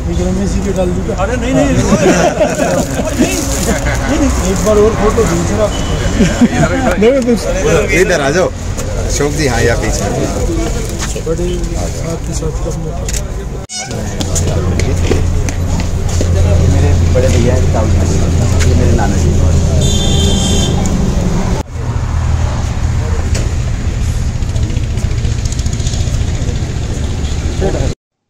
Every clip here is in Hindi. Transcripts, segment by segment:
मेसी के डाल दूंगा। अरे नहीं नहीं एक बार और फोटो दूसरा इधर आ जाओ अशोक जी। हाँ या पीछे बड़े साथ के साथ करना। मेरे बड़े भैया ये मेरे नाना जी।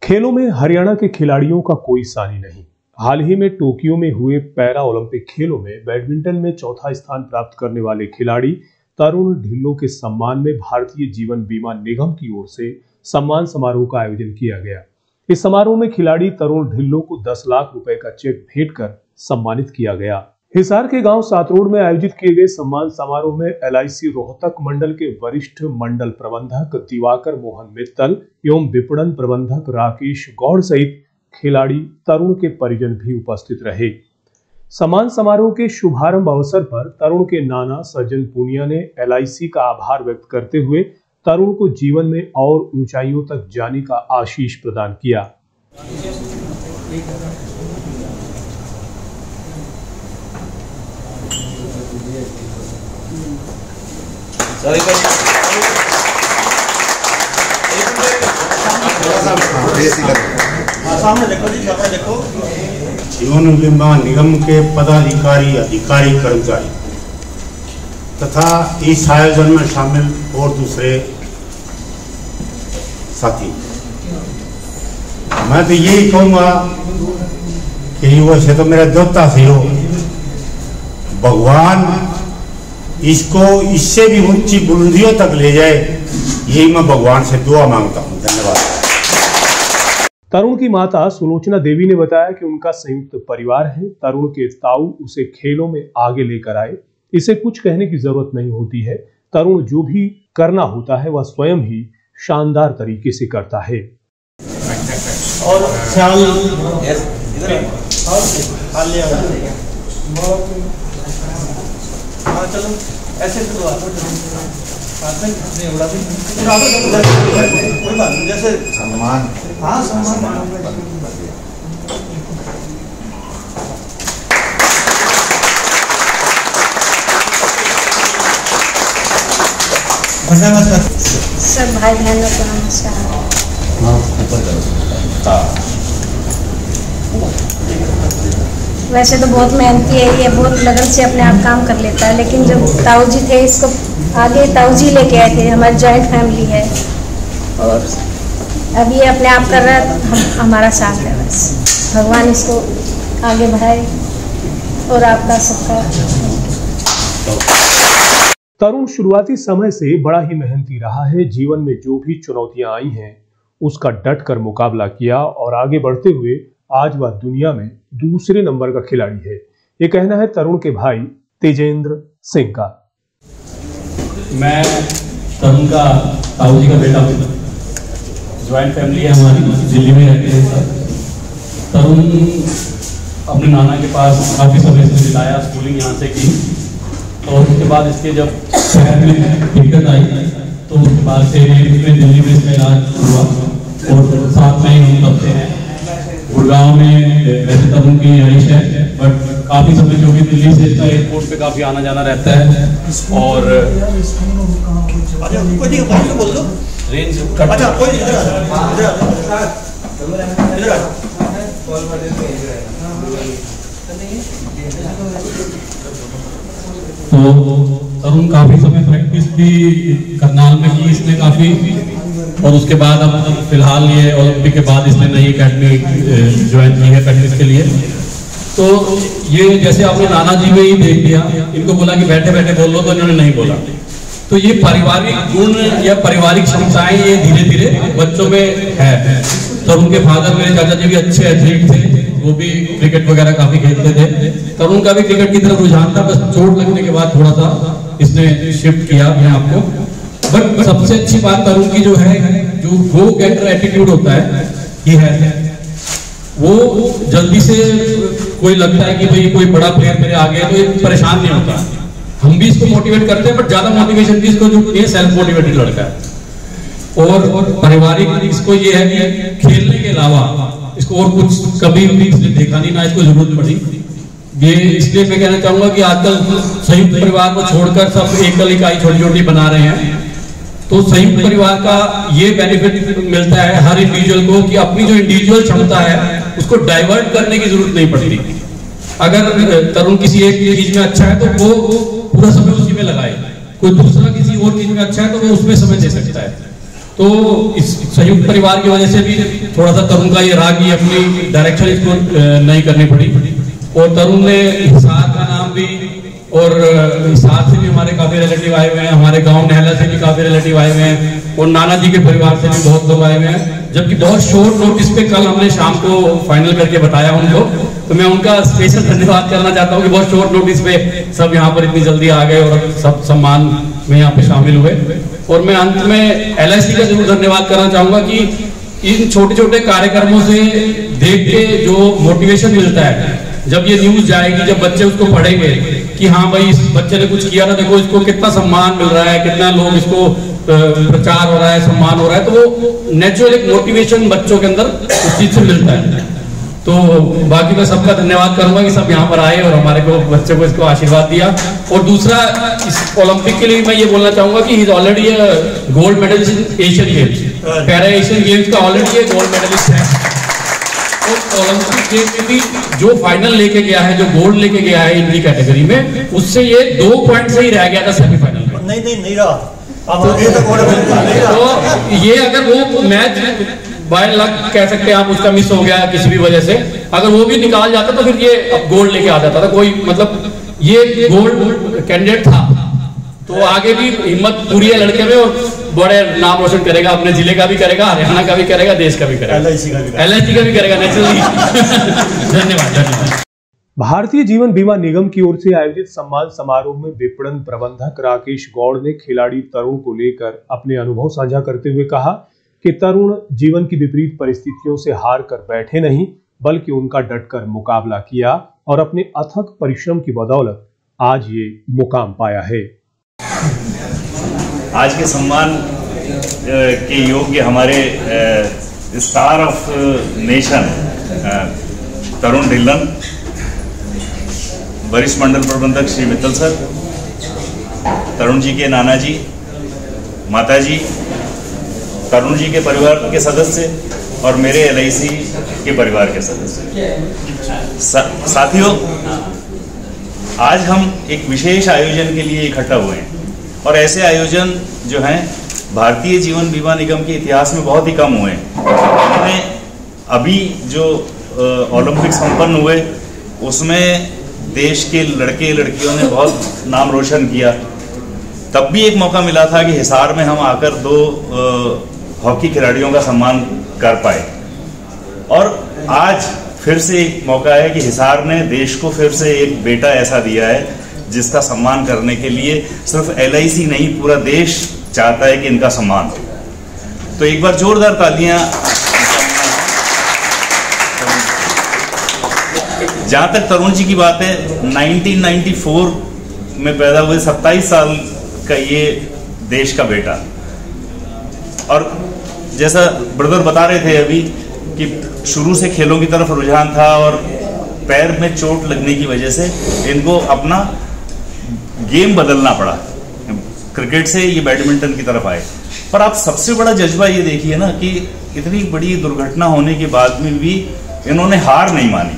खेलों में हरियाणा के खिलाड़ियों का कोई सानी नहीं। हाल ही में टोक्यो में हुए पैरा ओलंपिक खेलों में बैडमिंटन में चौथा स्थान प्राप्त करने वाले खिलाड़ी तरुण ढिल्लों के सम्मान में भारतीय जीवन बीमा निगम की ओर से सम्मान समारोह का आयोजन किया गया। इस समारोह में खिलाड़ी तरुण ढिल्लों को 10 लाख रुपए का चेक भेंट कर सम्मानित किया गया। हिसार के गांव सातरोड में आयोजित किए गए सम्मान समारोह में LIC रोहतक मंडल के वरिष्ठ मंडल प्रबंधक दिवाकर मोहन मित्तल एवं विपणन प्रबंधक राकेश गौड़ सहित खिलाड़ी तरुण के परिजन भी उपस्थित रहे। सम्मान समारोह के शुभारंभ अवसर पर तरुण के नाना सज्जन पुनिया ने LIC का आभार व्यक्त करते हुए तरुण को जीवन में और ऊंचाइयों तक जाने का आशीष प्रदान किया। जीवन बीमा निगम के पदाधिकारी, अधिकारी, कर्मचारी तथा इस आयोजन में शामिल और दूसरे साथी, मैं तो यही कहूँगा कि वैसे तो मेरा देवता से हो, भगवान इसको इससे भी ऊंची बुलंदियों तक ले जाए, यही मैं भगवान से दुआ मांगता हूँ। धन्यवाद। तरुण की माता सुलोचना देवी ने बताया कि उनका संयुक्त परिवार है। तरुण के ताऊ उसे खेलों में आगे लेकर आए। इसे कुछ कहने की जरूरत नहीं होती है। तरुण जो भी करना होता है वह स्वयं ही शानदार तरीके से करता है। और चलो ऐसे कोई बात नहीं, जैसे सम्मान। हाँ सम्मान। सब भाई बहनों को नमस्कार। वैसे तो बहुत मेहनती है ये, बहुत लगन से अपने आप काम कर लेता है, लेकिन जब ताऊ जी थे इसको आगे ताऊ जी लेके आए थे। हमारी जॉइंट फैमिली है और अब ये अपने आप कर रहा है, हमारा साथ है। बस भगवान इसको आगे बढ़ाए और आपका सबका। तरुण शुरुआती समय से बड़ा ही मेहनती रहा है। जीवन में जो भी चुनौतियां आई हैं उसका डट कर मुकाबला किया और आगे बढ़ते हुए आज वह दुनिया में दूसरे नंबर का खिलाड़ी है। ये कहना है तरुण के भाई तेजेंद्र सिंह का। मैं तरुण का ताऊ जी का बेटा हूँ। ज्वाइंट फैमिली है हमारी, दिल्ली में रहते हैं सर। तरुण अपने नाना के पास काफ़ी समय से बिताया, स्कूलिंग यहाँ से की, और उसके बाद इसके जब पैर में दिक्कत आई तो उसके बाद से दिल्ली में इसका इलाज हुआ और साथ में ही हम करते हैं। गुड़गांव में वैसे तरुण की रईश है, बट काफ़ी समय जो भी दिल्ली से इसका एयरपोर्ट पे काफ़ी आना जाना रहता है। और रेंज तो तरुण काफ़ी समय प्रैक्टिस भी करनाल में की इसने काफ़ी, और उसके बाद अब फिलहाल ये ओलंपिक के बाद इसने नई एकेडमी ज्वाइन की है प्रैक्टिस के लिए। तो ये जैसे आपने नाना जी में ही देख लिया, इनको बोला कि बैठे बैठे बोल लो तो इन्होंने नहीं बोला। तो ये पारिवारिक गुण या पारिवारिक क्षमताएं ये धीरे धीरे बच्चों में है। तो उनके फादर मेरे चाचा जी भी अच्छे एथलीट थे, वो भी क्रिकेट वगैरह काफी खेलते थे। तरुण का भी क्रिकेट की तरफ रुझान था, बस चोट लगने के बाद थोड़ा सा इसने शिफ्ट किया अपने आप को। बट सबसे अच्छी बात तरुण की जो है, जो गो गेटर एटीट्यूड होता है, ये है वो जल्दी से कोई लगता है कि भाई कोई बड़ा प्लेयर मेरे आगे है तो ये परेशान नहीं होता। हम भी इसको मोटिवेट करते हैं, बट ज्यादा मोटिवेशन भी इसको जो ये सेल्फ मोटिवेटेड लड़का है। और पारिवारिक इसको ये है कि खेलने के अलावा इसको और कुछ कभी भी देखा नहीं, ना इसको जरूरत पड़ी। ये इसलिए मैं कहना चाहूंगा कि आजकल संयुक्त परिवार को छोड़कर सब एकल इकाई छोटी छोटी बना रहे हैं, तो संयुक्त परिवार का ये बेनिफिट मिलता है हर इंडिविजुअल को कि अपनी जो इंडिविजुअल क्षमता है उसको डाइवर्ट करने की जरूरत नहीं पड़ती। अगर तरुण किसी एक चीज में अच्छा है तो वो पूरा समय उसी में लगाए, कोई दूसरा किसी और चीज में अच्छा है तो वो उसमें समय दे सकता है। तो इस संयुक्त परिवार की वजह से भी थोड़ा सा तरुण का ये राग, ये अपनी डायरेक्शन इसको नहीं करनी पड़ी। और तरुण ने हिसार का नाम भी, और हिसार से भी हमारे काफी रिलेटिव आए हुए हैं, हमारे गांव नहला से भी काफी रिलेटिव आए हुए हैं, और नाना जी के परिवार से भी बहुत लोग आए हुए हैं। जबकि बहुत शॉर्ट नोटिस पे कल हमने शाम को फाइनल करके बताया उनको, तो मैं उनका स्पेशल धन्यवाद करना चाहता हूँ कि बहुत शॉर्ट नोटिस पे सब यहाँ पर इतनी जल्दी आ गए और सब सम्मान में यहाँ पे शामिल हुए। और मैं अंत में LIC का जरूर धन्यवाद करना चाहूंगा कि इन छोटे छोटे कार्यक्रमों से देख के जो मोटिवेशन मिलता है, जब ये न्यूज जाएगी, जब बच्चे उसको पढ़ेंगे कि हाँ भाई इस बच्चे ने कुछ किया था, देखो इसको कितना सम्मान मिल रहा है, कितना लोग इसको प्रचार हो रहा है, सम्मान हो रहा है, तो वो नेचुरल एक मोटिवेशन बच्चों के अंदर उस चीज से मिलता है। तो बाकी मैं सबका धन्यवाद करूंगा कि सब यहाँ पर आए और हमारे को बच्चे को इसको आशीर्वाद दिया। और दूसरा, इस ओलंपिक के लिए मैं ये बोलना चाहूंगा कि he is already gold medallist in Asian games, para Asian games का ऑलरेडी गोल्ड मेडलिस्ट है। और ओलंपिक गेम में भी जो फाइनल लेके गया है, जो गोल्ड लेके गया है इनकी कैटेगरी में, उससे ये 2 पॉइंट से ही रह गया था सेमीफाइनल में। नहीं रहा। तो ये अगर वो मैच बाय लक कह सकते हैं आप, उसका मिस हो गया किसी भी वजह से, अगर वो भी निकाल जाता तो फिर ये अब गोल्ड लेके आ जाता था। कोई मतलब ये गोल्ड कैंडिडेट था, तो आगे भी हिम्मत पूरी है लड़के में और बड़े नाम रोशन करेगा, अपने जिले का भी करेगा, हरियाणा का भी करेगा, देश का भी करेगा, LIC का भी करेगा नेचुरली। धन्यवाद। भारतीय जीवन बीमा निगम की ओर से आयोजित सम्मान समारोह में विपणन प्रबंधक राकेश गौड़ ने खिलाड़ी तरुण को लेकर अपने अनुभव साझा करते हुए कहा कि तरुण जीवन की विपरीत परिस्थितियों से हार कर बैठे नहीं, बल्कि उनका डटकर मुकाबला किया और अपने अथक परिश्रम की बदौलत आज ये मुकाम पाया है। आज के सम्मान के योग्य हमारे स्टार ऑफ नेशन तरुण ढिल्लन, वरिष्ठ मंडल प्रबंधक श्री मित्तल सर, तरुण जी के नाना जी, माता जी, तरुण जी के परिवार के सदस्य और मेरे LIC के परिवार के सदस्य। साथियों, आज हम एक विशेष आयोजन के लिए इकट्ठा हुए हैं, और ऐसे आयोजन जो हैं भारतीय जीवन बीमा निगम के इतिहास में बहुत ही कम हुए हैं। हमने अभी जो ओलंपिक संपन्न हुए उसमें देश के लड़के लड़कियों ने बहुत नाम रोशन किया। तब भी एक मौका मिला था कि हिसार में हम आकर 2 हॉकी खिलाड़ियों का सम्मान कर पाए, और आज फिर से एक मौका है कि हिसार ने देश को फिर से एक बेटा ऐसा दिया है जिसका सम्मान करने के लिए सिर्फ LIC नहीं, पूरा देश चाहता है कि इनका सम्मान हो। तो एक बार जोरदार तालियां। जहां तक तरुण जी की बात है, 1994 में पैदा हुए 27 साल का ये देश का बेटा, और जैसा ब्रदर बता रहे थे अभी कि शुरू से खेलों की तरफ रुझान था और पैर में चोट लगने की वजह से इनको अपना गेम बदलना पड़ा, क्रिकेट से ये बैडमिंटन की तरफ आए। पर आप सबसे बड़ा जज्बा ये देखिए ना कि इतनी बड़ी दुर्घटना होने के बाद में भी इन्होंने हार नहीं मानी,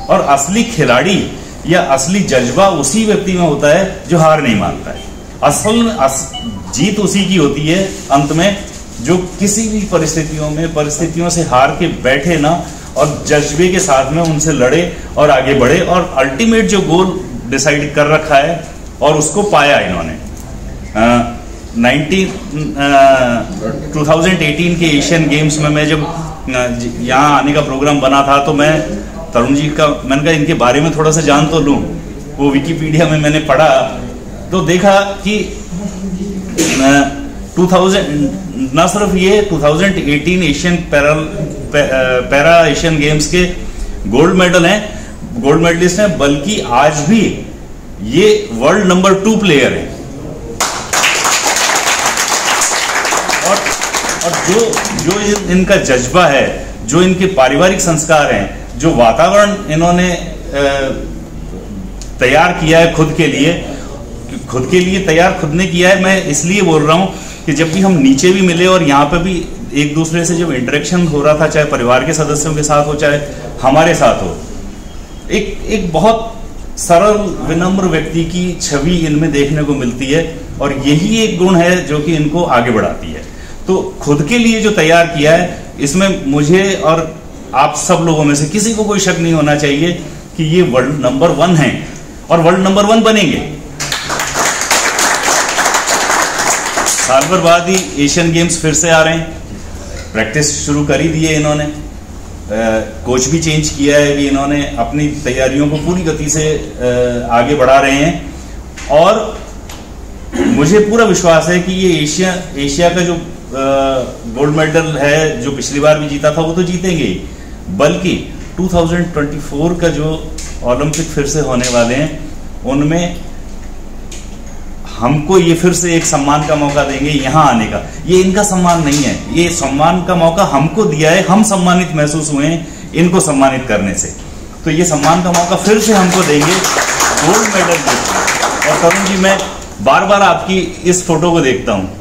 और असली खिलाड़ी या असली जज्बा उसी व्यक्ति में होता है जो हार नहीं मानता है। जीत उसी की होती है अंत में जो किसी भी परिस्थितियों से हार के बैठे ना, और जज्बे के साथ में उनसे लड़े और आगे बढ़े, और अल्टीमेट जो गोल डिसाइड कर रखा है और उसको पाया इन्होंने। 2018 के एशियन गेम्स में मैं जब यहाँ आने का प्रोग्राम बना था तो मैं तरुण जी का, मैंने कहा इनके बारे में थोड़ा सा जान तो लूं। वो विकिपीडिया में मैंने पढ़ा तो देखा कि 2000 न सिर्फ ये 2018 एशियन पैरा एशियन गेम्स के गोल्ड मेडलिस्ट हैं, बल्कि आज भी ये वर्ल्ड नंबर 2 प्लेयर है। और जो इनका जज्बा है, जो इनके पारिवारिक संस्कार हैं, जो वातावरण इन्होंने तैयार किया है खुद के लिए तैयार खुद ने किया है। मैं इसलिए बोल रहा हूँ कि जब भी हम नीचे भी मिले और यहाँ पे भी एक दूसरे से जब इंटरेक्शन हो रहा था, चाहे परिवार के सदस्यों के साथ हो चाहे हमारे साथ हो, एक बहुत सरल विनम्र व्यक्ति की छवि इनमें देखने को मिलती है और यही एक गुण है जो कि इनको आगे बढ़ाती है। तो खुद के लिए जो तैयार किया है, इसमें मुझे और आप सब लोगों में से किसी को कोई शक नहीं होना चाहिए कि ये वर्ल्ड नंबर 1 है और वर्ल्ड नंबर 1 बनेंगे। साल भर बाद ही एशियन गेम्स फिर से आ रहे हैं, प्रैक्टिस शुरू कर ही दी है इन्होंने, कोच भी चेंज किया है, भी इन्होंने अपनी तैयारियों को पूरी गति से आगे बढ़ा रहे हैं और मुझे पूरा विश्वास है कि ये एशिया का जो गोल्ड मेडल है, जो पिछली बार भी जीता था, वो तो जीतेंगे ही, बल्कि 2024 का जो ओलंपिक फिर से होने वाले हैं, उनमें हमको ये फिर से एक सम्मान का मौका देंगे यहाँ आने का। ये इनका सम्मान नहीं है, ये सम्मान का मौका हमको दिया है, हम सम्मानित महसूस हुए हैं इनको सम्मानित करने से। तो ये सम्मान का मौका फिर से हमको देंगे गोल्ड मेडल जीतने। और तरुण जी, मैं बार बार आपकी इस फोटो को देखता हूँ।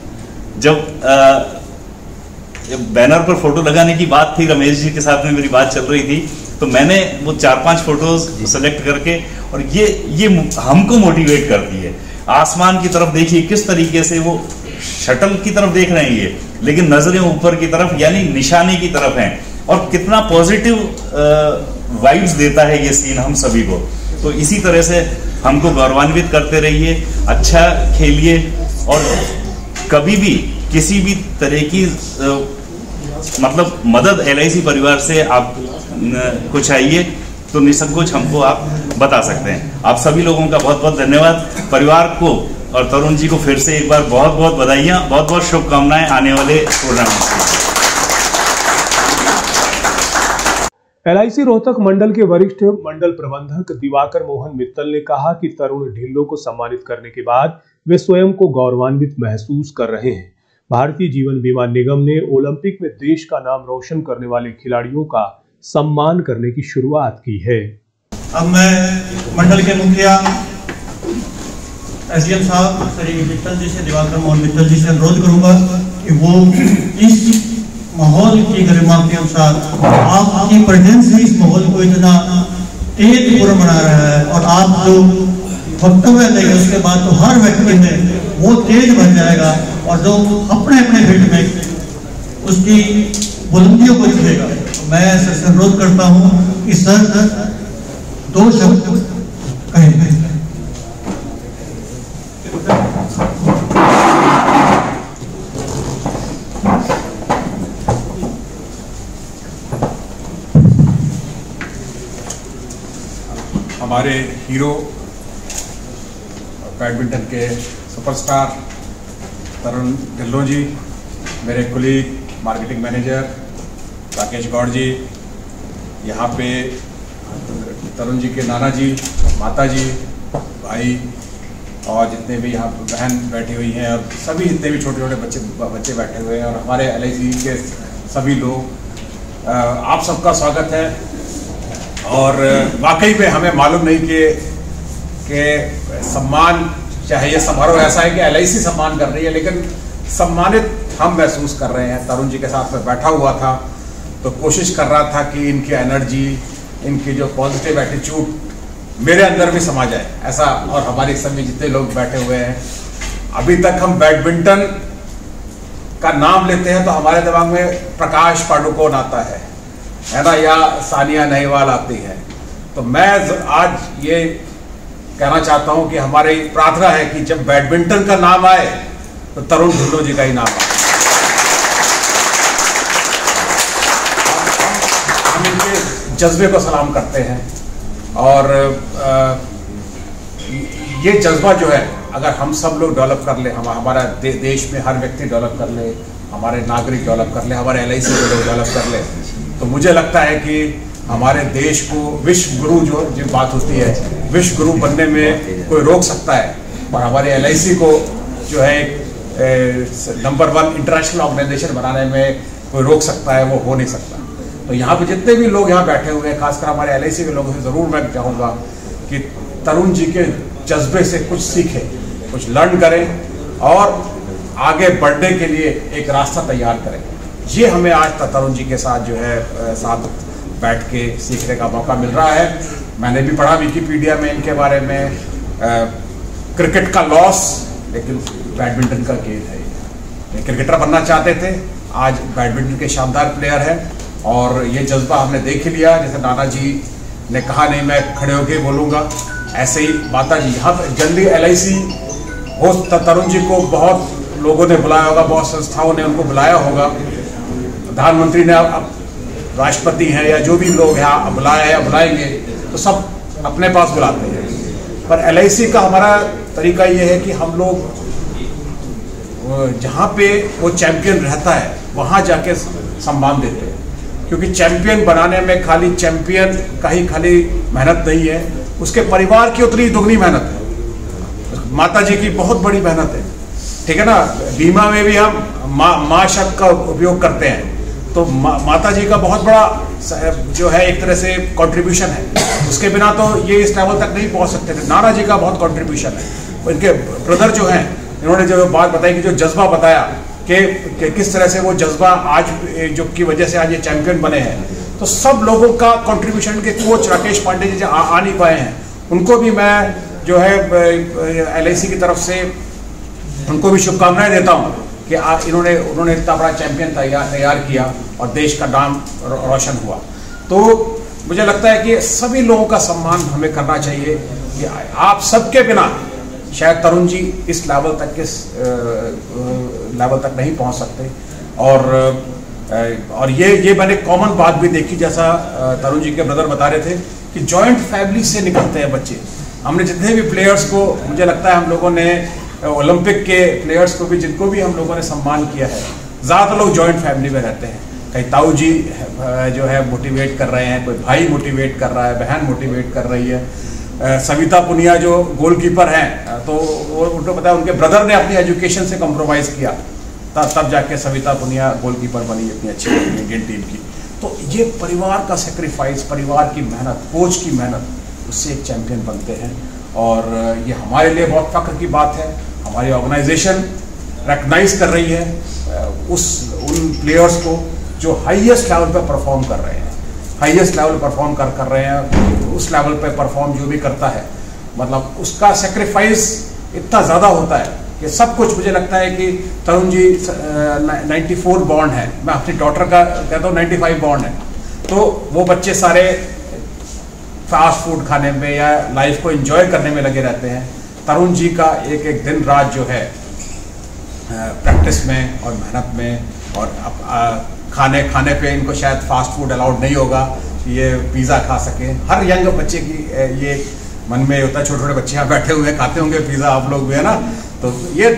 जब बैनर पर फोटो लगाने की बात थी, रमेश जी के साथ में मेरी बात चल रही थी, तो मैंने वो 4-5 फोटोज सेलेक्ट करके, और ये हमको मोटिवेट करती है। आसमान की तरफ देखिए किस तरीके से वो शटल की तरफ देख रहे हैं ये, लेकिन नजरें ऊपर की तरफ यानी निशाने की तरफ हैं, और कितना पॉजिटिव वाइब्स देता है ये सीन हम सभी को। तो इसी तरह से हमको गौरवान्वित करते रहिए, अच्छा खेलिए, और कभी भी किसी भी तरह की मतलब मदद LIC परिवार से आप को चाहिए तो निसंकोच हमको आप बता सकते हैं। आप सभी लोगों का बहुत बहुत धन्यवाद। परिवार को और तरुण जी को फिर से एक बार बहुत बहुत बधाइयां, बहुत बहुत शुभकामनाएं आने वाले टूर्नामेंट से। LIC रोहतक मंडल के वरिष्ठ मंडल प्रबंधक दिवाकर मोहन मित्तल ने कहा कि तरुण ढिल्लों को सम्मानित करने के बाद वे स्वयं को गौरवान्वित महसूस कर रहे हैं। भारतीय जीवन बीमा निगम ने ओलंपिक में देश का नाम रोशन करने वाले खिलाड़ियों का सम्मान करने की शुरुआत की है। अब मैं मंडल के मुखिया SDM साहब श्री मित्तल जी से, दिवाकर मोहन मित्तल जी से अनुरोध करूंगा कि वो इस माहौल की गरिमा के अनुसार आपकी प्रेजेंस ही इस माहौल को इतना तेज पूर्ण बना रहा है, और आप जो वक्तव्य देंगे उसके बाद तो हर व्यक्ति में वो तेज बन जाएगा और जो अपने अपने फील्ड में उसकी बुलंदियों को छुएगा। तो मैं सर अनुरोध करता हूँ कि सर 2 शब्द कहें। हमारे हीरो बैडमिंटन के सुपरस्टार तरुण ढिल्लों जी, मेरे colleague marketing manager Rakesh Gaur ji, यहाँ पे तरुण जी के नाना जी, माता जी, भाई और जितने भी यहाँ बहन बैठी हुई हैं, और सभी जितने भी छोटे छोटे बच्चे बैठे हुए हैं, और हमारे LIC के सभी लोग, आप सबका स्वागत है। और वाकई में हमें मालूम नहीं कि सम्मान, चाहे ये समारोह ऐसा है कि LIC सम्मान कर रही है, लेकिन सम्मानित हम महसूस कर रहे हैं। तरुण जी के साथ में बैठा हुआ था तो कोशिश कर रहा था कि इनकी एनर्जी, इनकी जो पॉजिटिव एटीट्यूड मेरे अंदर भी समा जाए, ऐसा। और हमारे सभी जितने लोग बैठे हुए हैं, अभी तक हम बैडमिंटन का नाम लेते हैं तो हमारे दिमाग में प्रकाश पाडुकोन आता है ना, या सानिया नेहवाल आती है। तो मैं आज ये कहना चाहता हूं कि हमारी प्रार्थना है कि जब बैडमिंटन का नाम आए तो तरुण ढिल्लों जी का ही नाम आए। हम इनके जज्बे को सलाम करते हैं, और ये जज्बा जो है अगर हम सब लोग डेवलप कर ले, हमारा देश में हर व्यक्ति डेवलप कर ले, हमारे नागरिक डेवलप कर ले, हमारे LIC के लोग डेवलप कर ले, तो मुझे लगता है कि हमारे देश को विश्व गुरु जो बात होती है, विश्व गुरु बनने में कोई रोक सकता है, और हमारे LIC को जो है नंबर 1 इंटरनेशनल ऑर्गेनाइजेशन बनाने में कोई रोक सकता है, वो हो नहीं सकता। तो यहाँ पे जितने भी लोग यहाँ बैठे हुए हैं, खासकर हमारे LIC के लोगों से ज़रूर मैं चाहूँगा कि तरुण जी के जज्बे से कुछ सीखें, कुछ लर्न करें और आगे बढ़ने के लिए एक रास्ता तैयार करें। ये हमें आज तरुण जी के साथ जो है साथ बैठ के सीखने का मौका मिल रहा है। मैंने भी पढ़ा विकिपीडिया में इनके बारे में, क्रिकेट का लॉस लेकिन बैडमिंटन का गेम है। ये क्रिकेटर बनना चाहते थे, आज बैडमिंटन के शानदार प्लेयर हैं और ये जज्बा हमने देख लिया। जैसे नाना जी ने कहा नहीं मैं खड़े होके बोलूँगा, ऐसे ही माता जी यहाँ पर जल्दी LIC हो तरुण जी को बहुत लोगों ने बुलाया होगा, बहुत संस्थाओं ने उनको बुलाया होगा, प्रधानमंत्री ने अब राष्ट्रपति हैं या जो भी लोग यहाँ बुलाया या बुलाएंगे तो सब अपने पास बुलाते हैं। पर LIC का हमारा तरीका ये है कि हम लोग जहाँ पे वो चैंपियन रहता है वहाँ जाके सम्मान देते हैं, क्योंकि चैंपियन बनाने में खाली चैंपियन का ही खाली मेहनत नहीं है, उसके परिवार की उतनी दुगनी मेहनत है। माता जी की बहुत बड़ी मेहनत है, ठीक है ना। बीमा में भी हम माँ शब्द का उपयोग करते हैं, तो माता जी का बहुत बड़ा जो है एक तरह से कंट्रीब्यूशन है। उसके बिना तो ये इस लेवल तक नहीं पहुंच सकते थे। नाना जी का बहुत कंट्रीब्यूशन है। इनके ब्रदर जो हैं, इन्होंने जो बात बताई कि जो जज्बा बताया कि किस तरह से वो जज्बा आज जो की वजह से आज ये चैंपियन बने हैं, तो सब लोगों का कंट्रीब्यूशन। के कोच राकेश पांडे जी जो आ नहीं पाए हैं, उनको भी मैं जो है LIC की तरफ से उनको भी शुभकामनाएं देता हूँ कि उन्होंने इतना बड़ा चैंपियन तैयार किया और देश का नाम रोशन हुआ। तो मुझे लगता है कि सभी लोगों का सम्मान हमें करना चाहिए कि आप सबके बिना शायद तरुण जी इस लेवल तक नहीं पहुंच सकते। और ये मैंने कॉमन बात भी देखी, जैसा तरुण जी के ब्रदर बता रहे थे कि जॉइंट फैमिली से निकलते हैं बच्चे। हमने जितने भी प्लेयर्स को, मुझे लगता है हम लोगों ने ओलंपिक के प्लेयर्स को भी, जिनको भी हम लोगों ने सम्मान किया है, ज़्यादातर लोग जॉइंट फैमिली में रहते हैं। कहीं ताऊ जी जो है मोटिवेट कर रहे हैं, कोई भाई मोटिवेट कर रहा है, बहन मोटिवेट कर रही है। सविता पुनिया जो गोलकीपर हैं, तो उनको पता है उनके ब्रदर ने अपनी एजुकेशन से कॉम्प्रोमाइज़ किया, तब जाके सविता पुनिया गोलकीपर बनी इतनी अच्छी इंडियन टीम की। तो ये परिवार का सेक्रीफाइस, परिवार की मेहनत, कोच की मेहनत, उससे एक चैंपियन बनते हैं। और ये हमारे लिए बहुत फख्र की बात है। हमारी ऑर्गेनाइजेशन रिकग्नाइज कर रही है उन प्लेयर्स को जो हाईएस्ट लेवल पर परफॉर्म कर रहे हैं, हाईएस्ट लेवल परफॉर्म कर रहे हैं। उस लेवल पे परफॉर्म जो भी करता है, मतलब उसका सेक्रीफाइस इतना ज़्यादा होता है कि सब कुछ। मुझे लगता है कि तरुण जी 94 बॉर्न है, मैं अपनी डॉटर का कहता हूँ 95 बॉर्न है। तो वो बच्चे सारे फास्ट फूड खाने में या लाइफ को एंजॉय करने में लगे रहते हैं। तरुण जी का एक एक दिन रात जो है प्रैक्टिस में और मेहनत में, और खाने पे इनको शायद फास्ट फूड अलाउड नहीं होगा, ये पिज़्ज़ा खा सके। हर यंग बच्चे की ये मन में होता है, छोटे छोटे बच्चे यहाँ बैठे हुए खाते होंगे पिज़्ज़ा, आप लोग भी है ना। तो ये,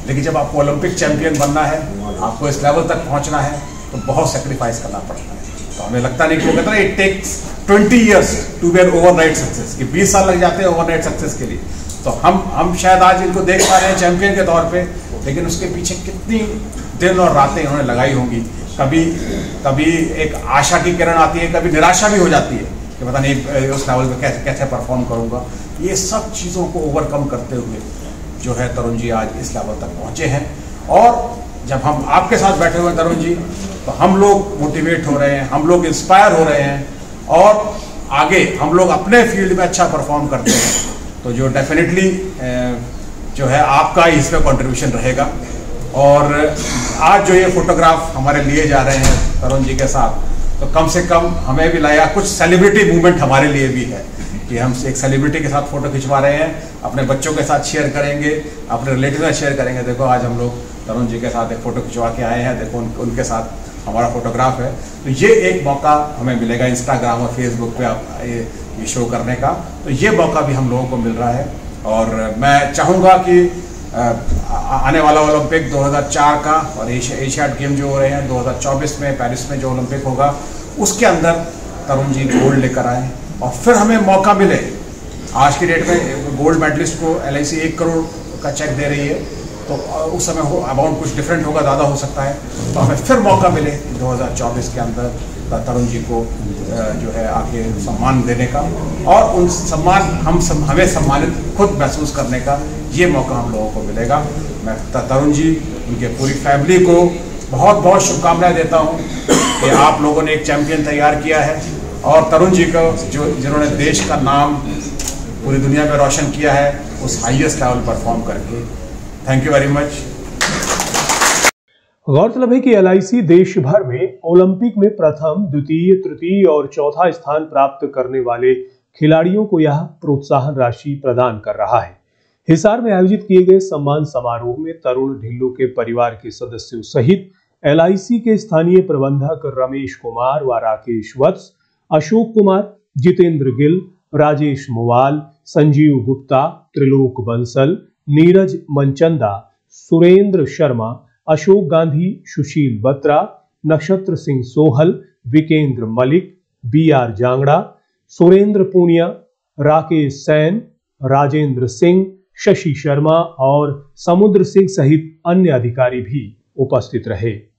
लेकिन जब आपको ओलंपिक चैंपियन बनना है, आपको इस लेवल तक पहुँचना है, तो बहुत सेक्रीफाइस करना पड़ता है। तो हमें लगता नहीं कि वो कहते हैं it takes 20 years to be an overnight success, कि 20 साल लग जाते हैं ओवरनाइट सक्सेस के लिए। तो हम शायद आज इनको देख पा रहे हैं चैंपियन के तौर पे, लेकिन उसके पीछे कितनी दिन और रातें इन्होंने लगाई होंगी। कभी एक आशा की किरण आती है, कभी निराशा भी हो जाती है कि पता नहीं उस लेवल पे कैसे परफॉर्म करूँगा। ये सब चीज़ों को ओवरकम करते हुए जो है तरुण जी आज इस लेवल तक पहुँचे हैं। और जब हम आपके साथ बैठे हुए हैं तरुण जी, तो हम लोग मोटिवेट हो रहे हैं, हम लोग इंस्पायर हो रहे हैं, और आगे हम लोग अपने फील्ड में अच्छा परफॉर्म करते हैं। तो जो डेफिनेटली जो है आपका इसमें कंट्रीब्यूशन रहेगा। और आज जो ये फोटोग्राफ हमारे लिए जा रहे हैं तरुण जी के साथ, तो कम से कम हमें भी लगा कुछ सेलिब्रिटी मूवमेंट हमारे लिए भी है कि हम एक सेलिब्रिटी के साथ फोटो खिंचवा रहे हैं, अपने बच्चों के साथ शेयर करेंगे, अपने रिलेटिव में शेयर करेंगे। देखो आज हम लोग तरुण जी के साथ एक फ़ोटो खिंचवा के आए हैं, देखो उनके साथ हमारा फोटोग्राफ है। तो ये एक मौका हमें मिलेगा इंस्टाग्राम और फेसबुक पे आप ये शो करने का, तो ये मौका भी हम लोगों को मिल रहा है। और मैं चाहूँगा कि आने वाला ओलंपिक 2004 का और एशियाड गेम जो हो रहे हैं 2024 में पेरिस में जो ओलंपिक होगा, उसके अंदर तरुण जी गोल्ड लेकर आए और फिर हमें मौका मिले। आज की डेट में गोल्ड मेडलिस्ट को LIC 1 करोड़ का चेक दे रही है, तो उस समय अमाउंट कुछ डिफरेंट होगा, ज़्यादा हो सकता है। तो हमें फिर मौका मिले 2024 के अंदर तरुण जी को जो है आके सम्मान देने का और उन हमें सम्मानित खुद महसूस करने का ये मौका हम लोगों को मिलेगा। मैं तरुण जी, उनके पूरी फैमिली को बहुत बहुत शुभकामनाएं देता हूँ कि आप लोगों ने एक चैंपियन तैयार किया है और तरुण जी को जिन्होंने देश का नाम पूरी दुनिया में रोशन किया है उस हाईएस्ट लेवल परफॉर्म करके। Thank you very much. गौरतलब है कि LIC देश भर में ओलंपिक में प्रथम, द्वितीय, तृतीय और चौथा स्थान प्राप्त करने वाले खिलाड़ियों को यह प्रोत्साहन राशि प्रदान कर रहा है। हिसार में आयोजित किए गए सम्मान समारोह में तरुण ढिल्लों के परिवार के सदस्यों सहित LIC के स्थानीय प्रबंधक रमेश कुमार व राकेश वत्स, अशोक कुमार, जितेंद्र गिल, राजेश मोवाल, संजीव गुप्ता, त्रिलोक बंसल, नीरज मनचंदा, सुरेंद्र शर्मा, अशोक गांधी, सुशील बत्रा, नक्षत्र सिंह सोहल, विकेंद्र मलिक, BR जांगड़ा, सुरेंद्र पूनिया, राकेश सैन, राजेंद्र सिंह, शशि शर्मा और समुद्र सिंह सहित अन्य अधिकारी भी उपस्थित रहे।